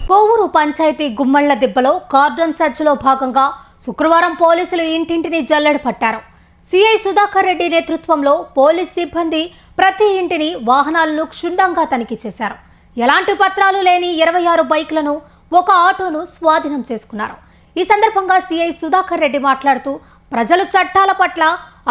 Kovur panchayat Gummalla దిబ్బలో cordon సెర్చ్లో భాగంగా శుక్రవారం పోలీసులు ఇంటింటిని జల్లెడ పట్టారు. సిఐ సుధాకర్ రెడ్డి నేతృత్వంలో పోలీస్ సిబ్బంది ప్రతి ఇంటిని వాహనాలను క్షుణ్ణంగా తనిఖీ చేశారు. ఎలాంటి పత్రాలు లేని 26 బైక్లను, ఒక ఆటోను స్వాధీనం చేసుకున్నారు. ఈ సందర్భంగా సిఐ సుధాకర్ రెడ్డి మాట్లాడుతూ ప్రజలు చట్టాల పట్ల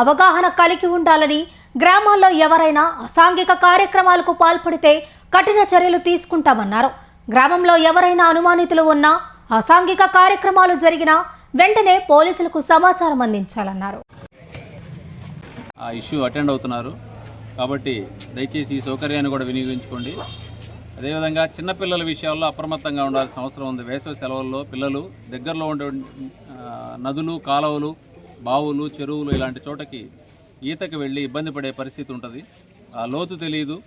అవగాహన కలిగి ఉండాలని, గ్రామాల్లో ఎవరైనా అసాంఘిక కార్యక్రమాలకు పాల్పడితే కఠిన చర్యలు తీసుకుంటామన్నారు. గ్రామంలో ఎవరైనా అనుమానితులు ఉన్నా, అసాంఘిక కార్యక్రమాలు జరిగినా వెంటనే పోలీసులకు సమాచారం అందించాలన్నారు. ఆ ఇష్యూ అటెండ్ అవుతున్నారు కాబట్టి దయచేసి ఈ సౌకర్యాన్ని కూడా వినియోగించుకోండి. అదేవిధంగా చిన్నపిల్లల విషయాల్లో అప్రమత్తంగా ఉండాల్సిన అవసరం ఉంది. వేసవి సెలవుల్లో పిల్లలు దగ్గరలో ఉండే నదులు, కాలువలు, బావులు, చెరువులు ఇలాంటి చోటకి ఈతకి వెళ్ళి ఇబ్బంది పడే పరిస్థితి ఉంటుంది. ఆ లోతు తెలియదు,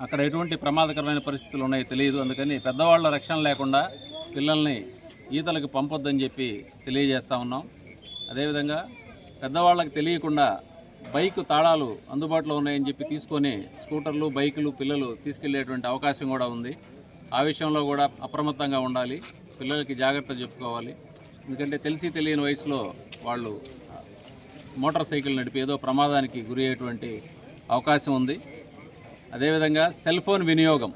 అక్కడ ఎటువంటి ప్రమాదకరమైన పరిస్థితులు ఉన్నాయో తెలియదు. అందుకని పెద్దవాళ్ళ రక్షణ లేకుండా పిల్లల్ని ఈతలకు పంపొద్దని చెప్పి తెలియజేస్తూ ఉన్నాం. అదేవిధంగా పెద్దవాళ్ళకి తెలియకుండా బైక్ తాళాలు అందుబాటులో ఉన్నాయని చెప్పి తీసుకొని స్కూటర్లు, బైకులు పిల్లలు తీసుకెళ్లేటువంటి అవకాశం కూడా ఉంది. ఆ విషయంలో కూడా అప్రమత్తంగా ఉండాలి. పిల్లలకి జాగ్రత్త చెప్పుకోవాలి. ఎందుకంటే తెలిసి తెలియని వయసులో వాళ్ళు మోటార్ సైకిల్ నడిపి ఏదో ప్రమాదానికి గురి అయ్యేటువంటి అవకాశం ఉంది. అదేవిధంగా సెల్ ఫోన్ వినియోగం,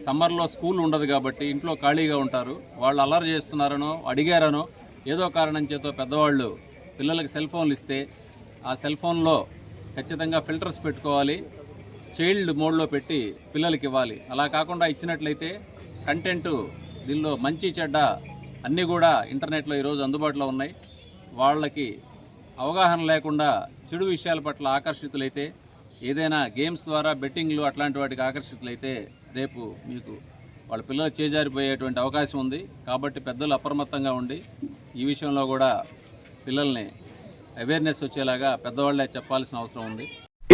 సమ్మర్లో స్కూల్ ఉండదు కాబట్టి ఇంట్లో ఖాళీగా ఉంటారు. వాళ్ళు అల్లరి చేస్తున్నారనో, అడిగారనో, ఏదో కారణం చేతో పెద్దవాళ్ళు పిల్లలకి సెల్ ఫోన్లు ఇస్తే ఆ సెల్ ఫోన్లో ఖచ్చితంగా ఫిల్టర్స్ పెట్టుకోవాలి. చైల్డ్ మోడ్లో పెట్టి పిల్లలకి ఇవ్వాలి. అలా కాకుండా ఇచ్చినట్లయితే కంటెంట్ దీనిలో మంచి చెడ్డ అన్నీ కూడా ఇంటర్నెట్లో ఈరోజు అందుబాటులో ఉన్నాయి. వాళ్ళకి అవగాహన లేకుండా చెడు విషయాల పట్ల ఆకర్షితులైతే, ఏదైనా గేమ్స్ ద్వారా బెట్టింగ్లు అట్లాంటి వాటికి ఆకర్షితులైతే రేపు మీకు వాళ్ళ పిల్లలు చేజారిపోయేటువంటి అవకాశం ఉంది. కాబట్టి పెద్దలు అప్రమత్తంగా ఉండి ఈ విషయంలో కూడా పిల్లల్ని అవేర్నెస్ వచ్చేలాగా పెద్దవాళ్లే చెప్పాల్సిన అవసరం ఉంది.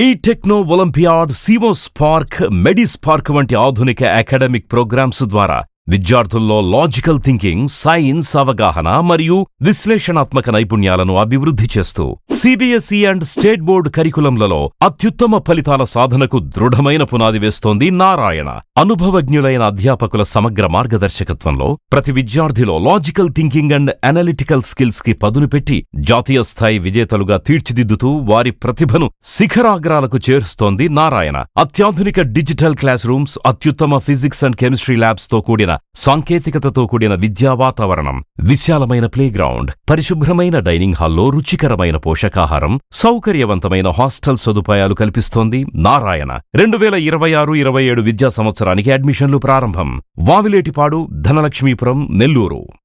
ఈ టెక్నో ఒలింపియాడ్, సివో స్పార్క్, మెడి స్పార్క్ వంటి ఆధునిక అకాడమిక్ ప్రోగ్రామ్స్ ద్వారా విద్యార్థుల్లో లాజికల్ థింకింగ్, సైన్స్ అవగాహన మరియు విశ్లేషణాత్మక నైపుణ్యాలను అభివృద్ధి చేస్తూ సిబిఎస్ఈ అండ్ స్టేట్ బోర్డు కరికులంలలో అత్యుత్తమ ఫలితాల సాధనకు దృఢమైన పునాది వేస్తోంది నారాయణ. అనుభవజ్ఞులైన అధ్యాపకుల సమగ్ర మార్గదర్శకత్వంలో ప్రతి విద్యార్థిలో logical thinking and analytical skills కి పదును పెట్టి జాతీయ స్థాయి విజేతలుగా తీర్చిదిద్దుతూ వారి ప్రతిభను శిఖరాగ్రాలకు చేరుస్తోంది నారాయణ. అత్యాధునిక డిజిటల్ క్లాస్ రూమ్స్, అత్యుత్తమ ఫిజిక్స్ అండ్ కెమిస్ట్రీ ల్యాబ్స్ తో కూడిన సాంకేతికతతో కూడిన విద్యా వాతావరణం, విశాలమైన ప్లేగ్రౌండ్, పరిశుభ్రమైన డైనింగ్ హాల్లో రుచికరమైన పోషకాహారం, సౌకర్యవంతమైన హాస్టల్ సదుపాయాలు కల్పిస్తోంది నారాయణ. 2026-27 విద్యా సంవత్సరానికి అడ్మిషన్లు ప్రారంభం. వావిలేటిపాడు, ధనలక్ష్మీపురం, నెల్లూరు.